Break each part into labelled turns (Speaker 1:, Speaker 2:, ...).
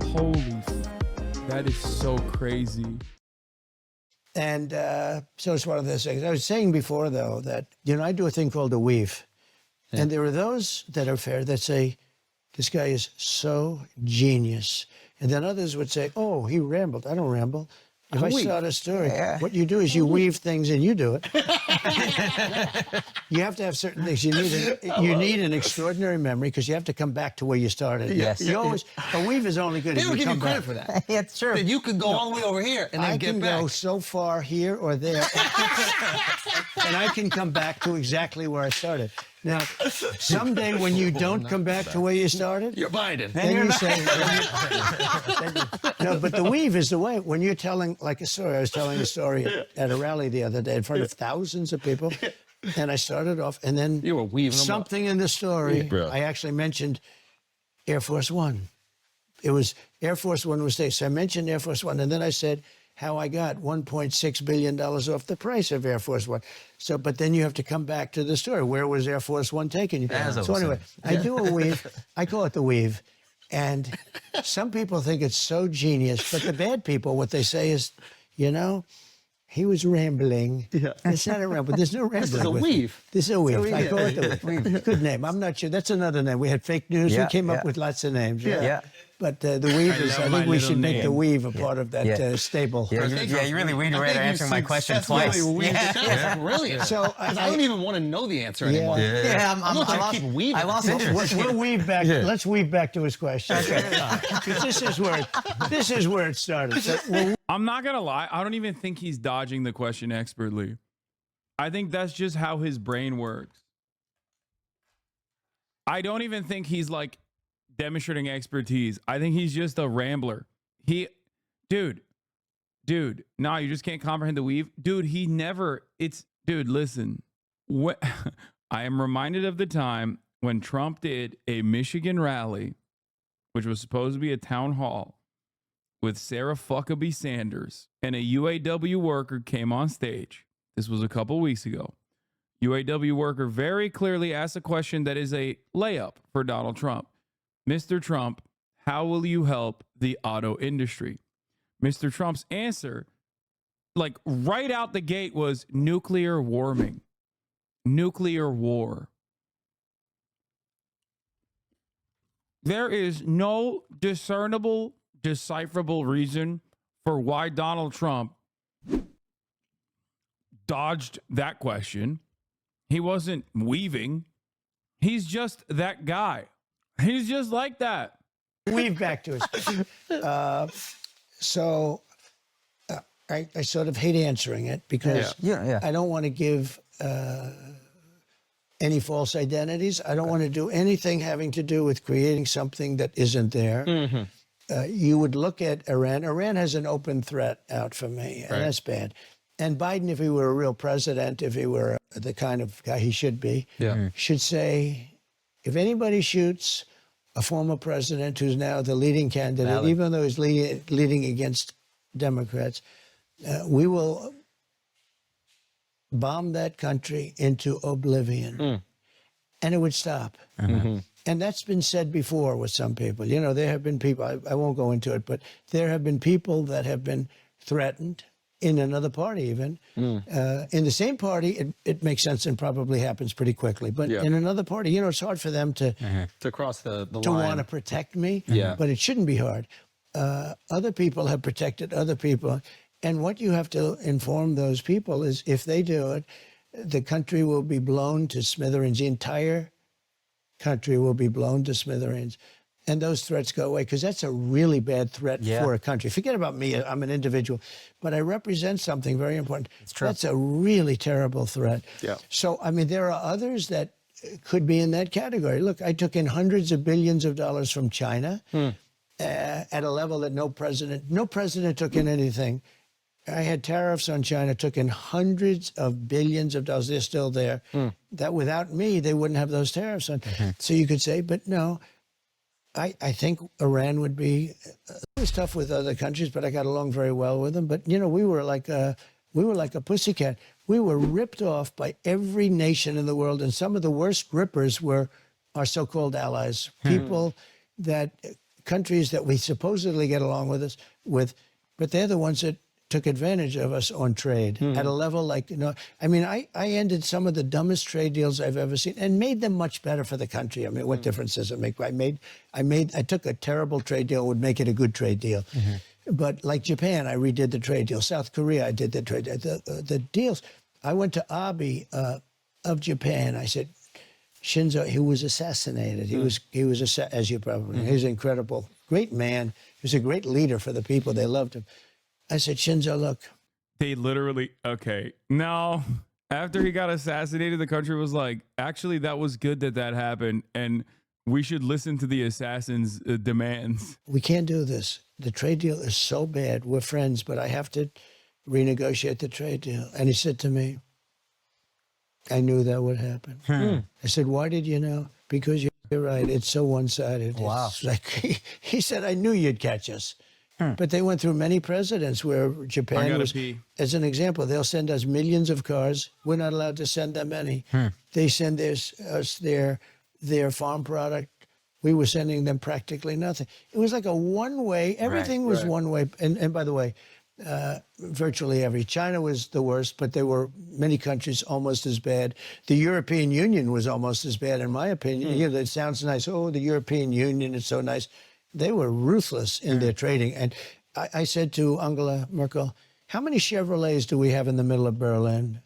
Speaker 1: Holy, that is so crazy.
Speaker 2: And so it's one of those things. I was saying before, though, that, I do a thing called a weave. Yeah. And there are those that are fair that say, this guy is so genius. And then others would say, oh, he rambled. I don't ramble. If I start a story, what you do is you weave things and you do it. You have to have certain things. You need an extraordinary memory because you have to come back to where you started.
Speaker 3: Yes.
Speaker 2: A weave is only good if you come back.
Speaker 3: They don't give you credit for that. Yeah, it's true. You could go all the way over here and then get back. I can go so far here or there,
Speaker 2: and I can come back to exactly where I started. Now, someday when you don't come back to where you started,
Speaker 3: you're Biden.
Speaker 2: Then you say, no, but the weave is the way. When you're telling like a story, I was telling a story at a rally the other day in front of thousands of people, and I started off, and then
Speaker 3: you were weaving
Speaker 2: something in the story. I actually mentioned Air Force One. It was Air Force One was there, so I mentioned Air Force One, and then I said how I got $1.6 billion off the price of Air Force One. So, but then you have to come back to the story. Where was Air Force One taking you? So anyway, I do a weave. I call it the weave. And some people think it's so genius, but the bad people, what they say is, he was rambling. Yeah. It's not a ramble. There's no rambling.
Speaker 3: This is a weave.
Speaker 2: This is a weave. I call it the weave. Good name. I'm not sure. That's another name. We had fake news. We came up with lots of names. Yeah. But the weave is, I think we should make the weave a part of that stable.
Speaker 4: Yeah, you really weaved right answering my question twice.
Speaker 3: That's brilliant. So I don't even want to know the answer anymore.
Speaker 4: I'm
Speaker 3: going to keep weaving.
Speaker 4: I lost interest.
Speaker 2: We'll weave back. Let's weave back to his question. Because this is where it started. So
Speaker 1: I'm not going to lie. I don't even think he's dodging the question expertly. I think that's just how his brain works. I don't even think he's like demonstrating expertise. I think he's just a rambler. Dude, no, you just can't comprehend the weave. Dude, listen. I am reminded of the time when Trump did a Michigan rally, which was supposed to be a town hall, with Sarah Huckabee Sanders, and a UAW worker came on stage. This was a couple weeks ago. UAW worker very clearly asked a question that is a layup for Donald Trump. Mr. Trump, how will you help the auto industry? Mr. Trump's answer, like right out the gate, was nuclear warming. Nuclear war. There is no discernible, decipherable reason for why Donald Trump dodged that question. He wasn't weaving. He's just that guy. He's just like that.
Speaker 2: Weave back to us. I sort of hate answering it because I don't want to give any false identities. I don't want to do anything having to do with creating something that isn't there. Mm-hmm. You would look at Iran. Iran has an open threat out for me, and that's bad. And Biden, if he were a real president, if he were the kind of guy he should be, should say, if anybody shoots a former president who's now the leading candidate, even though he's leading against Democrats, we will bomb that country into oblivion. And it would stop. Mm-hmm. And that's been said before with some people. There have been people, I won't go into it, but there have been people that have been threatened in another party even. In the same party, it makes sense and probably happens pretty quickly. But in another party, it's hard for them to
Speaker 3: cross the line.
Speaker 2: To want to protect me. But it shouldn't be hard. Other people have protected other people. And what you have to inform those people is if they do it, the country will be blown to smithereens. The entire country will be blown to smithereens. And those threats go away, because that's a really bad threat for a country. Forget about me. I'm an individual. But I represent something very important. It's true. That's a really terrible threat. Yeah. So, there are others that could be in that category. Look, I took in hundreds of billions of dollars from China at a level that no president took in anything. I had tariffs on China, took in hundreds of billions of dollars. They're still there. That without me, they wouldn't have those tariffs on. So you could say, but no. I think Iran would be. It was tough with other countries, but I got along very well with them. But we were like a pussycat. We were ripped off by every nation in the world, and some of the worst rippers were our so-called allies, people that countries that we supposedly get along with but they're the ones that took advantage of us on trade at a level like, I mean, I ended some of the dumbest trade deals I've ever seen and made them much better for the country. I mean, what difference does it make? I took a terrible trade deal, would make it a good trade deal. But like Japan, I redid the trade deal. South Korea, I did the trade deal. The deals. I went to Abe of Japan. I said, Shinzo, he was assassinated. He was as you probably know, he was incredible, great man. He was a great leader for the people. They loved him. I said, Shinzo, look.
Speaker 1: They literally, okay. No, after he got assassinated, the country was like, actually, that was good that happened. And we should listen to the assassin's demands.
Speaker 2: We can't do this. The trade deal is so bad. We're friends, but I have to renegotiate the trade deal. And he said to me, I knew that would happen. I said, why did you know? Because you're right. It's so one-sided.
Speaker 4: Wow.
Speaker 2: It's like he said, I knew you'd catch us. But they went through many presidents where Japan was, as an example, they'll send us millions of cars. We're not allowed to send them any. They send us their farm product. We were sending them practically nothing. It was like a one-way. Everything was one way. And by the way, virtually every. China was the worst, but there were many countries almost as bad. The European Union was almost as bad, in my opinion. You know, it sounds nice. Oh, the European Union is so nice. They were ruthless in their trading. And I said to Angela Merkel, how many Chevrolets do we have in the middle of Berlin?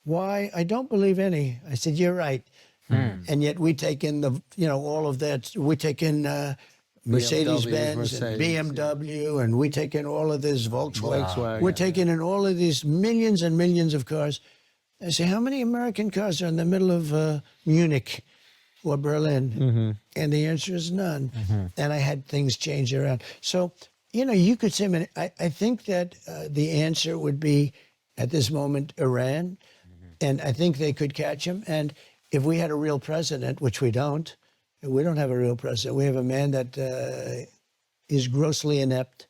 Speaker 2: Why? I don't believe any. I said, you're right. And yet we take in all of that. We take in Mercedes-Benz and BMW, and we take in all of this Volkswagen. We're taking in all of these millions and millions of cars. I say, how many American cars are in the middle of Munich or Berlin? And the answer is none. And I had things change around. So, you could say, I think that the answer would be, at this moment, Iran. And I think they could catch him. And if we had a real president, which we don't have a real president. We have a man that is grossly inept.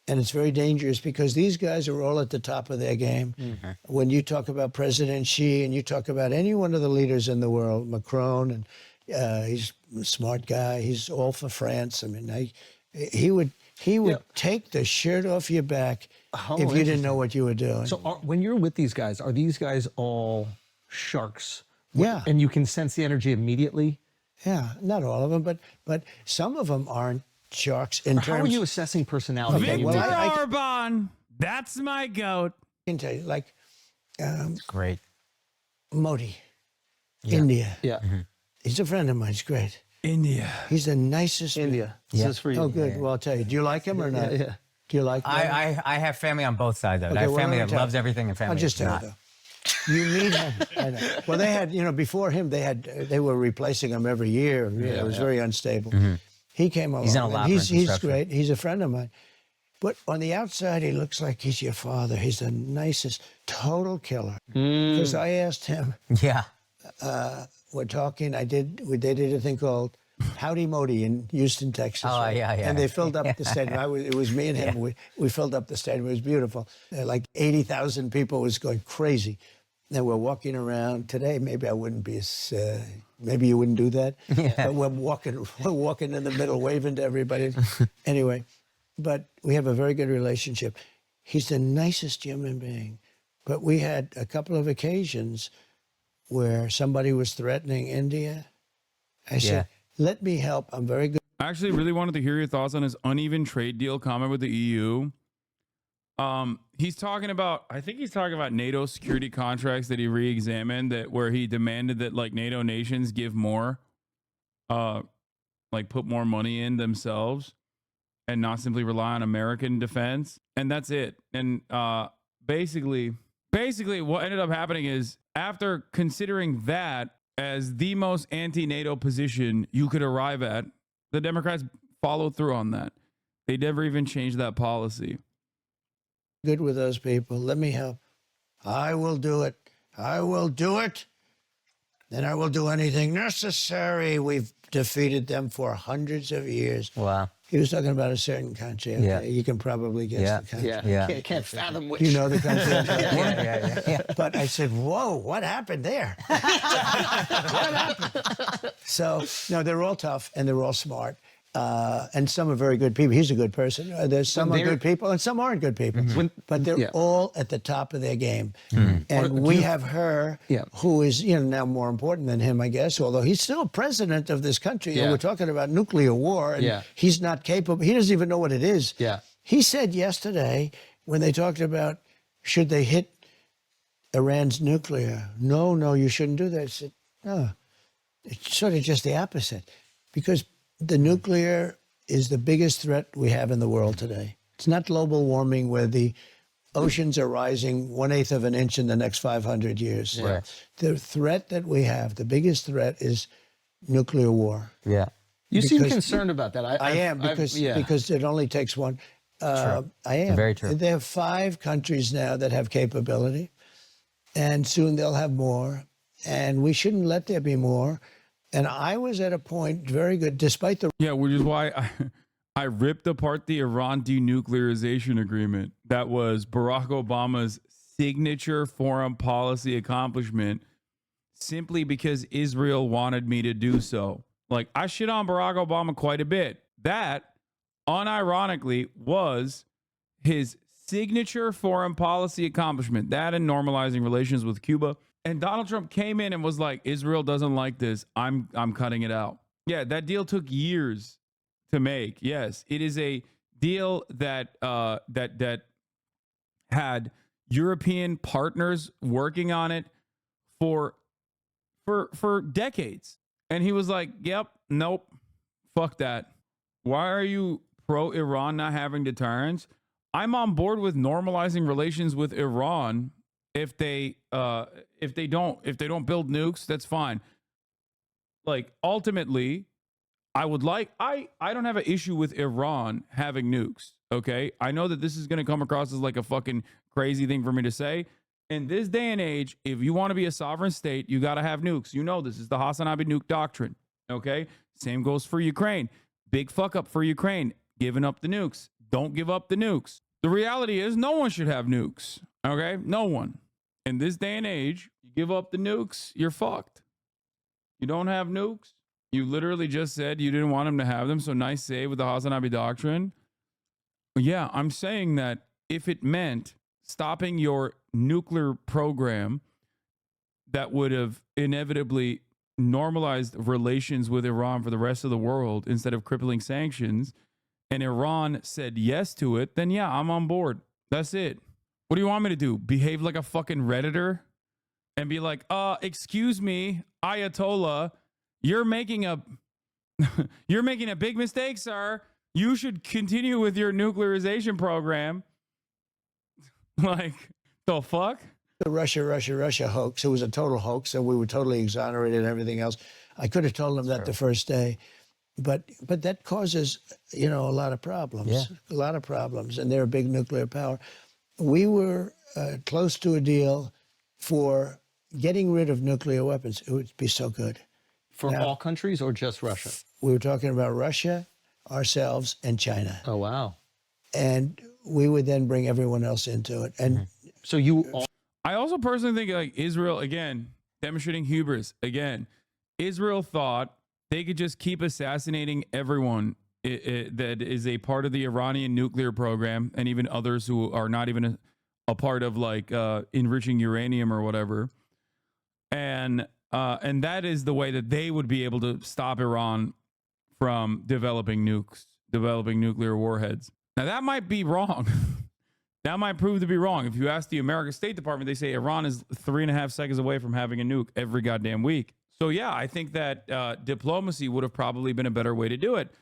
Speaker 2: And it's very dangerous because these guys are all at the top of their game. When you talk about President Xi and you talk about any one of the leaders in the world, Macron, and he's a smart guy. He's all for France. I mean, he would take the shirt off your back if you didn't know what you were doing.
Speaker 5: So when you're with these guys, are these guys all sharks?
Speaker 2: Yeah.
Speaker 5: And you can sense the energy immediately?
Speaker 2: Yeah, not all of them, but some of them aren't sharks in terms.
Speaker 5: How are you assessing personality?
Speaker 1: Victor Orban, that's my goat.
Speaker 2: I can tell you, like,
Speaker 4: Great.
Speaker 2: Modi, India.
Speaker 5: Yeah.
Speaker 2: He's a friend of mine. He's great.
Speaker 1: India.
Speaker 2: He's the nicest.
Speaker 5: India. This is for you.
Speaker 2: Oh, good. Well, I'll tell you. Do you like him or not?
Speaker 5: Yeah.
Speaker 2: Do you like him?
Speaker 4: I have family on both sides of it.
Speaker 2: Okay,
Speaker 4: I have
Speaker 2: well,
Speaker 4: family
Speaker 2: let me
Speaker 4: that
Speaker 2: tell
Speaker 4: loves everything and family
Speaker 2: I'll just
Speaker 4: that's
Speaker 2: tell
Speaker 4: not.
Speaker 2: you, though. You need him. I know. Well, they had, before him, they were replacing him every year. It was very unstable. He came along.
Speaker 4: He's in a lot.
Speaker 2: He's great. He's a friend of mine. But on the outside, he looks like he's your father. He's the nicest, total killer. Because I asked him,
Speaker 4: Yeah.
Speaker 2: we're talking, they did a thing called Howdy Modi in Houston, Texas.
Speaker 4: Oh,
Speaker 2: right?
Speaker 4: yeah.
Speaker 2: And they filled up the stadium. It was me and him. We filled up the stadium. It was beautiful. Like 80,000 people. It was going crazy. And we're walking around. Today, maybe I wouldn't be as, maybe you wouldn't do that. But we're walking in the middle, waving to everybody. Anyway, but we have a very good relationship. He's the nicest human being. But we had a couple of occasions where somebody was threatening India. I said, let me help. I'm very good.
Speaker 1: I actually really wanted to hear your thoughts on his uneven trade deal comment with the EU. He's talking about, I think he's talking about NATO security contracts that he re-examined, where he demanded that like NATO nations give more, like put more money in themselves and not simply rely on American defense. And that's it. And basically what ended up happening is, after considering that as the most anti-NATO position you could arrive at, the Democrats followed through on that. They never even changed that policy.
Speaker 2: Good with those people. Let me help. I will do it. I will do it. And I will do anything necessary. We've defeated them for hundreds of years.
Speaker 4: Wow.
Speaker 2: He was talking about a certain country. Okay?
Speaker 4: Yeah.
Speaker 2: You can probably guess the country.
Speaker 5: Yeah. Can't fathom which.
Speaker 2: You know the country.
Speaker 4: Yeah.
Speaker 2: But I said, whoa, what happened there? What happened? So, no, they're all tough and they're all smart. and some are very good people. He's a good person. There's some are good people and some aren't good people. But they're all at the top of their game. And we have her, who is now more important than him, I guess, although he's still president of this country. And we're talking about nuclear war, and he's not capable. He doesn't even know what it is. He said yesterday when they talked about should they hit Iran's nuclear, no, you shouldn't do that. I said, no, it's sort of just the opposite, because the nuclear is the biggest threat we have in the world today. It's not global warming where the oceans are rising 1/8 of an inch in the next 500 years. The threat that we have, the biggest threat, is nuclear war.
Speaker 5: You seem concerned about that.
Speaker 2: I am, because it only takes one. I am.
Speaker 4: Very true.
Speaker 2: There are 5 countries now that have capability, and soon they'll have more, and we shouldn't let there be more. And I was at a point very good, despite the...
Speaker 1: Yeah, which is why I ripped apart the Iran denuclearization agreement. That was Barack Obama's signature foreign policy accomplishment, simply because Israel wanted me to do so. Like, I shit on Barack Obama quite a bit. That, unironically, was his signature foreign policy accomplishment. That and normalizing relations with Cuba. And Donald Trump came in and was like, Israel doesn't like this. I'm cutting it out. Yeah, that deal took years to make. Yes, it is a deal that that had European partners working on it for decades. And he was like, yep, nope, fuck that. Why are you pro-Iran not having deterrence? I'm on board with normalizing relations with Iran. If they don't build nukes, that's fine. Like, ultimately, I don't have an issue with Iran having nukes. Okay, I know that this is going to come across as like a fucking crazy thing for me to say. In this day and age, if you want to be a sovereign state, you got to have nukes. You know, this is the HasanAbi nuke doctrine. Okay, same goes for Ukraine. Big fuck up for Ukraine, giving up the nukes. Don't give up the nukes. The reality is, no one should have nukes. Okay, no one. In this day and age, you give up the nukes, you're fucked. You don't have nukes. You literally just said you didn't want them to have them. So nice save with the HasanAbi doctrine. Yeah, I'm saying that if it meant stopping your nuclear program, that would have inevitably normalized relations with Iran for the rest of the world instead of crippling sanctions, and Iran said yes to it, then yeah, I'm on board. That's it. What do you want me to do? Behave like a fucking Redditor and be like, excuse me, Ayatollah, you're making a big mistake, sir. You should continue with your nuclearization program. Like, the fuck?
Speaker 2: The Russia hoax. It was a total hoax, and we were totally exonerated and everything else. I could have told them that the first day. But that causes, a lot of problems. A lot of problems, and they're a big nuclear power. We were close to a deal for getting rid of nuclear weapons. It would be so good.
Speaker 5: For all countries or just Russia?
Speaker 2: We were talking about Russia, ourselves, and China.
Speaker 5: Oh, wow.
Speaker 2: And we would then bring everyone else into it. And
Speaker 5: so
Speaker 1: I also personally think, like, Israel, again, demonstrating hubris. Again, Israel thought they could just keep assassinating everyone that is a part of the Iranian nuclear program, and even others who are not even a part of, like, enriching uranium or whatever. And that is the way that they would be able to stop Iran from developing nukes, developing nuclear warheads. Now, that might be wrong. That might prove to be wrong. If you ask the American State Department, they say Iran is 3.5 seconds away from having a nuke every goddamn week. So, yeah, I think that diplomacy would have probably been a better way to do it.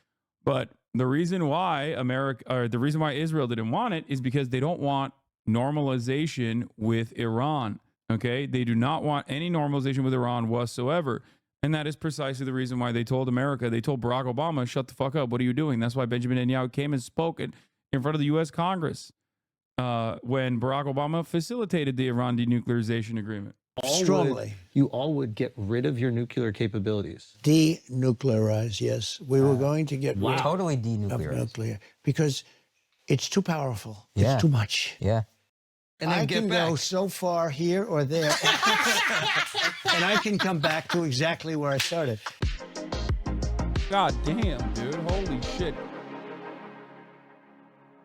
Speaker 1: But the reason why Israel didn't want it is because they don't want normalization with Iran. Okay, they do not want any normalization with Iran whatsoever. And that is precisely the reason why they told Barack Obama, shut the fuck up. What are you doing? That's why Benjamin Netanyahu came and spoke in front of the U.S. Congress when Barack Obama facilitated the Iran denuclearization agreement.
Speaker 2: Strongly.
Speaker 5: You all would get rid of your nuclear capabilities.
Speaker 2: Denuclearize, yes. We were going to get rid
Speaker 4: totally
Speaker 2: of nuclear because it's too powerful.
Speaker 4: Yeah.
Speaker 2: It's too much.
Speaker 4: Yeah.
Speaker 3: And then
Speaker 2: I can go so far here or there, and I can come back to exactly where I started.
Speaker 1: God damn, dude. Holy shit.